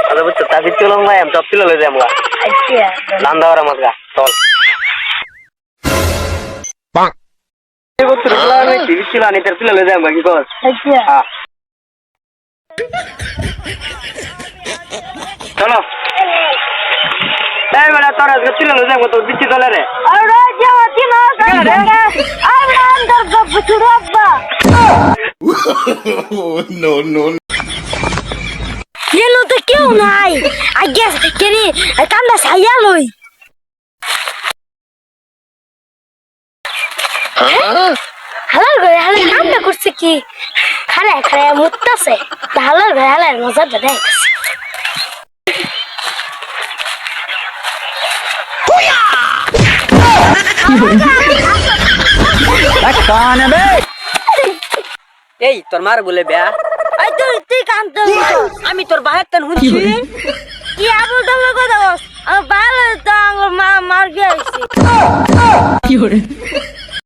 আচ্ছা বুঝছো তা দিতে হলাম ভাই আমি সব তুলে লই যাই আমরা আচ্ছা লান্দাওয়ার আমার গা চল এই বছর প্ল্যান কি ছিল আনি তার তুলে লই যাই আমরা কি কর আচ্ছা হ্যাঁ চলো এই বেটা তোর আজকে তুলে লই যাই তো দিচ্ছি চলে রে আরে যাও দিন আরে আন্দার বাবু চুরাব্বা No, no. কেন তো কেউ নাই আগে কেনি কান্দা ছাইয়া লই হালাল করে হালাল কান্দা করছে কি খালে খালে মুত্তাছে হালাল করে হালাল মজা দেয় এই তোর মার বলে বেয়া আই তুই কান্দা আমি তোর বাহের তেন হুঁছি কি আবল তাবল কথা বল আমার ভালো তো আমার মা মার গেছে